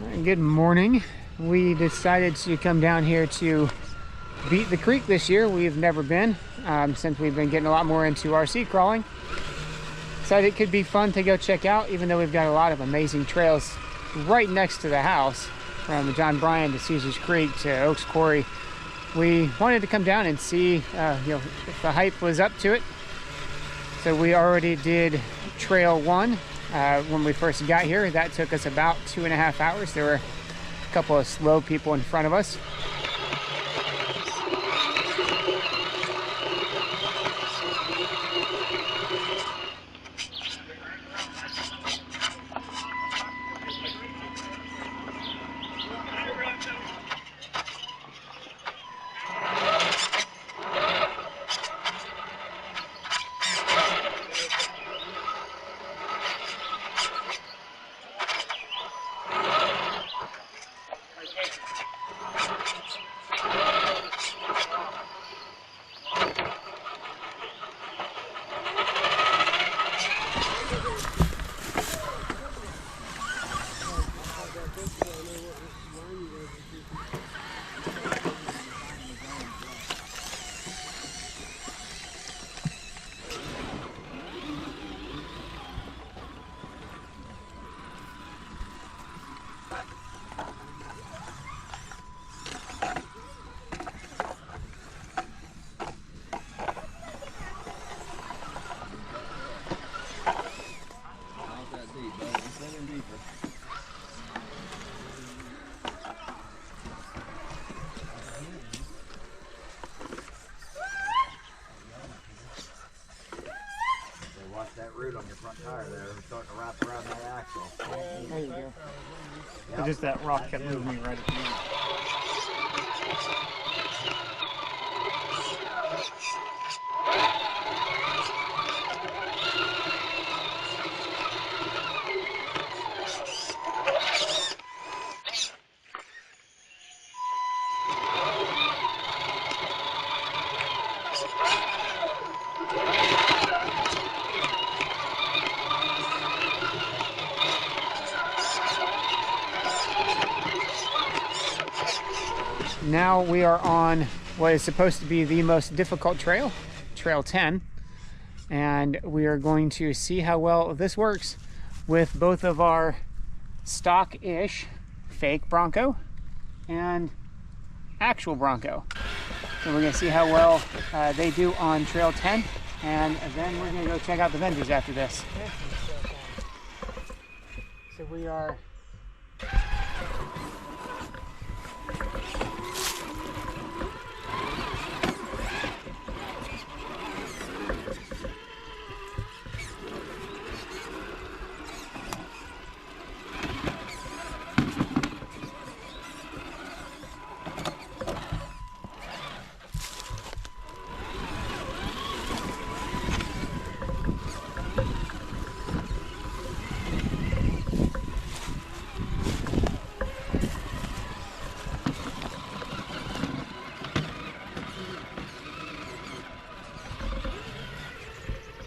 Good morning. We decided to come down here to Beat the Creek this year. We've never been since we've been getting a lot more into RC crawling. Decided it could be fun to go check out, even though we've got a lot of amazing trails right next to the house, from John Bryan to Caesars Creek to Oaks Quarry. We wanted to come down and see if the hype was up to it. So we already did Trail 1 when we first got here. That took us about 2.5 hours. There were a couple of slow people in front of us. That root on your front tire there is starting to wrap around that axle. There you go. Yep. Just that rock kept moving me right at the end. Now we are on what is supposed to be the most difficult trail, Trail 10, and we are going to see how well this works with both of our stock-ish fake Bronco and actual Bronco. So we're going to see how well they do on Trail 10, and then we're going to go check out the vendors after this. So we are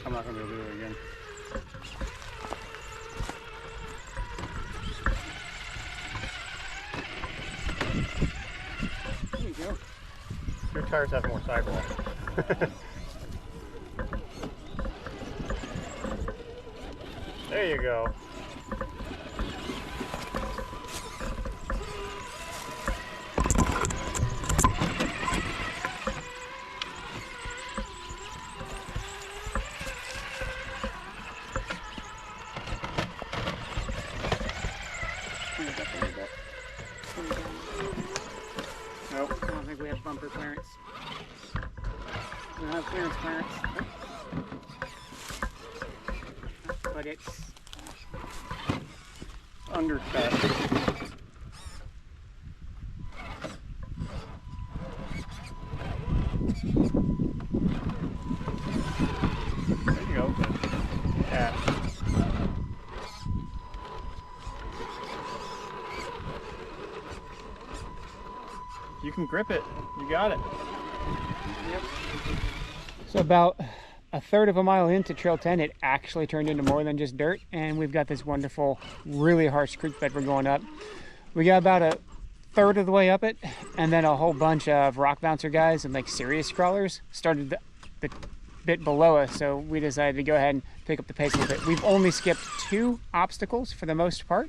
I'm not going to do it again. there you go. Your tires have more sidewalk. There you go. Nope. I don't think we have bumper clearance. We don't have clearance. But it's Undercut. There you go. Yeah. You can grip it. You got it. Yep. So about a third of a mile into Trail 10, it actually turned into more than just dirt, and we've got this wonderful, really harsh creek bed we're going up. We got about a third of the way up it, and then a whole bunch of rock bouncer guys and like serious crawlers started the bit below us, so we decided to go ahead and pick up the pace a little bit. We've only skipped 2 obstacles for the most part.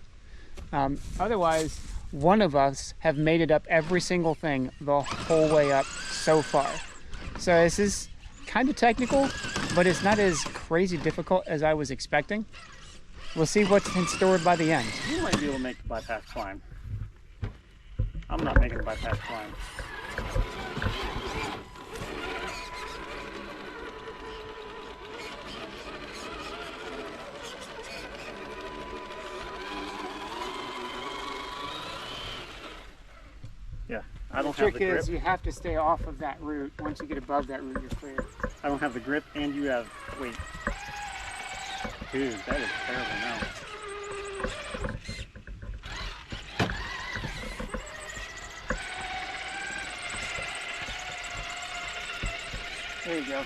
Otherwise, one of us have made it up every single thing the whole way up so far. So this is kind of technical, but it's not as crazy difficult as I was expecting. We'll see what's in store by the end. You might be able to make the bypass climb. I'm not making a bypass climb. Yeah, I don't have the grip. The trick is you have to stay off of that route. Once you get above that route, you're clear. I don't have the grip, and you have weight. Dude, that is terrible now. There you go.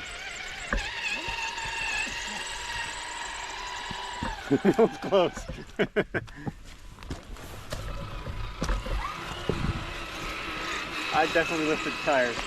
That was close. I definitely lifted the tires.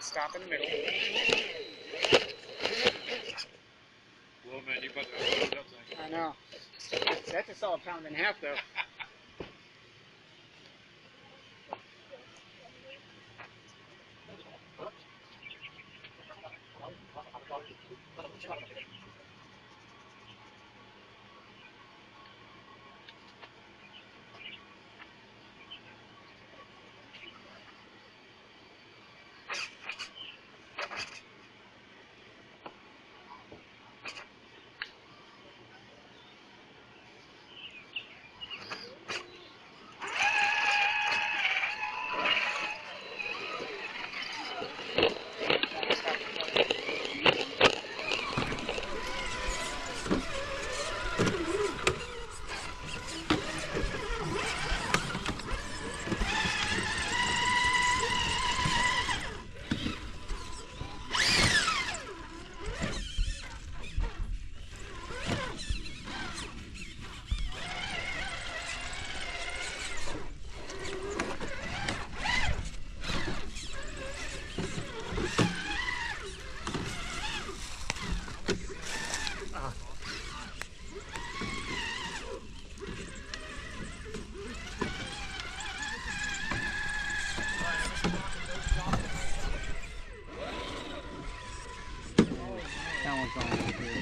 Stop in the middle. Well, man, you about to load that thing. I know. That's a solid 1.5 pounds though.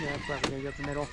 Yeah, it's probably gonna go up the middle.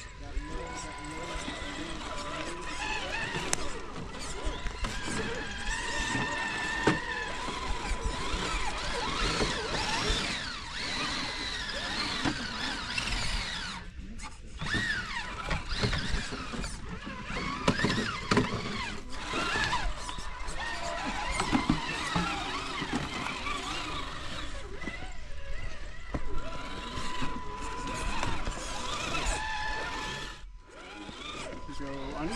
Go under.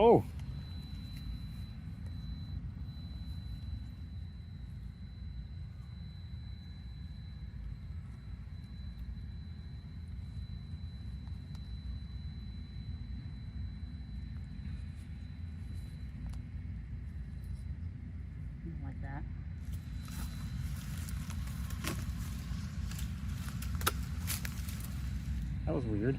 Oh. Like that. That was weird.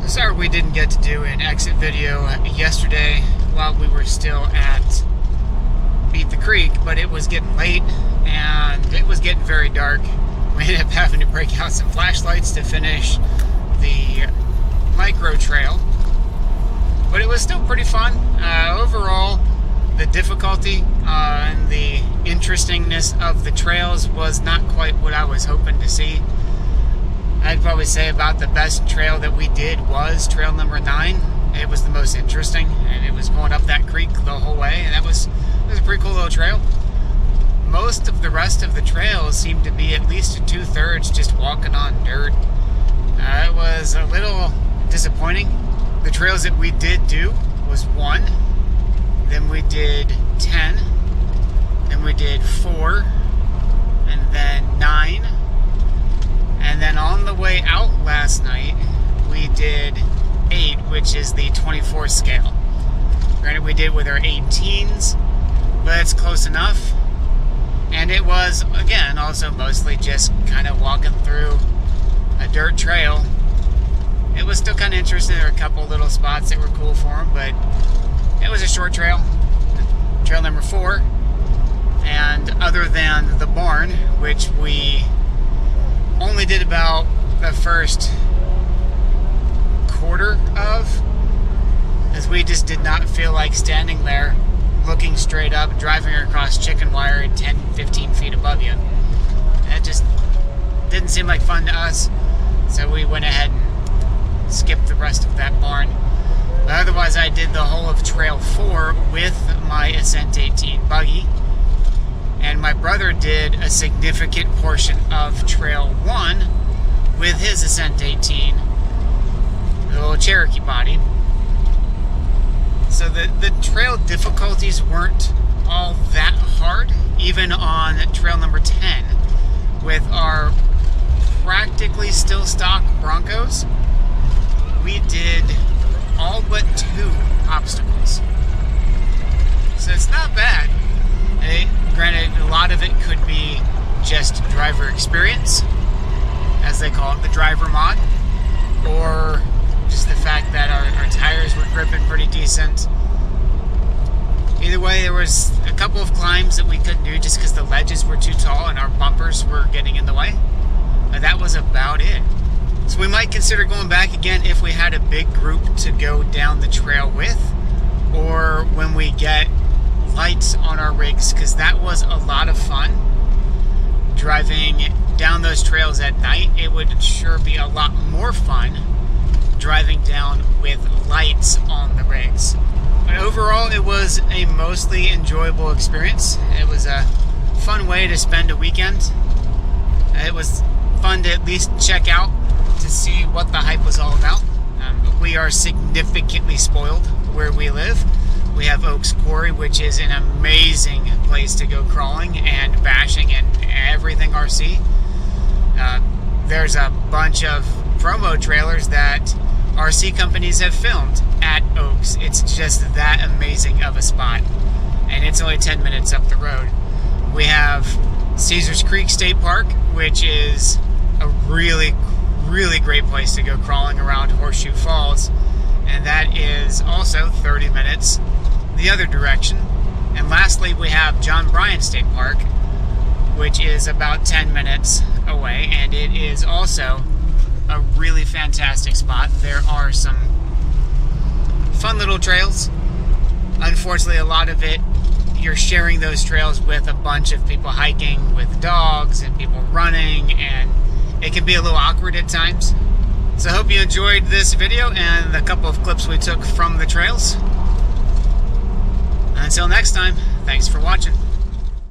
Sorry we didn't get to do an exit video yesterday while we were still at Beat the Creek, but it was getting late and it was getting very dark. We ended up having to break out some flashlights to finish the micro trail, but it was still pretty fun. Overall, the difficulty and the interestingness of the trails was not quite what I was hoping to see. I'd probably say about the best trail that we did was trail number 9. It was the most interesting, and it was going up that creek the whole way, and it was a pretty cool little trail. Most of the rest of the trails seemed to be at least 2/3 just walking on dirt. It was a little disappointing. The trails that we did do was 1, then we did 10, then we did 4, and then 9. And then on the way out last night, we did 8, which is the 24 scale. Granted, we did with our 18s, but it's close enough. And it was, again, also mostly just kind of walking through a dirt trail. It was still kind of interesting. There were a couple little spots that were cool for them, but it was a short trail. Trail number 4. And other than the barn, which we only did about the first quarter of, as we just did not feel like standing there looking straight up, driving across chicken wire at 10-15 feet above you. That just didn't seem like fun to us, so we went ahead and skipped the rest of that barn. But otherwise, I did the whole of Trail 4 with my Ascent 18 buggy. And my brother did a significant portion of Trail 1 with his Ascent 18, the little Cherokee body. So the trail difficulties weren't all that hard, even on trail number 10 with our practically still stock Broncos. We did all but 2 obstacles. So it's not bad. Granted, a lot of it could be just driver experience, as they call it, the driver mod, or just the fact that our tires were gripping pretty decent. Either way, there was a couple of climbs that we couldn't do just because the ledges were too tall and our bumpers were getting in the way. But that was about it. So we might consider going back again if we had a big group to go down the trail with, or when we get lights on our rigs, because that was a lot of fun driving down those trails at night. It would sure be a lot more fun driving down with lights on the rigs. But overall, it was a mostly enjoyable experience. It was a fun way to spend a weekend. It was fun to at least check out to see what the hype was all about. We are significantly spoiled where we live. We have Oaks Quarry, which is an amazing place to go crawling and bashing and everything RC. There's a bunch of promo trailers that RC companies have filmed at Oaks. It's just that amazing of a spot. And it's only 10 minutes up the road. We have Caesars Creek State Park, which is a really, really great place to go crawling around Horseshoe Falls. And that is also 30 minutes the other direction. And lastly, we have John Bryan State Park, which is about 10 minutes away, and it is also a really fantastic spot. There are some fun little trails. Unfortunately, a lot of it you're sharing those trails with a bunch of people hiking with dogs and people running, and it can be a little awkward at times. So I hope you enjoyed this video and the couple of clips we took from the trails. Until next time, thanks for watching.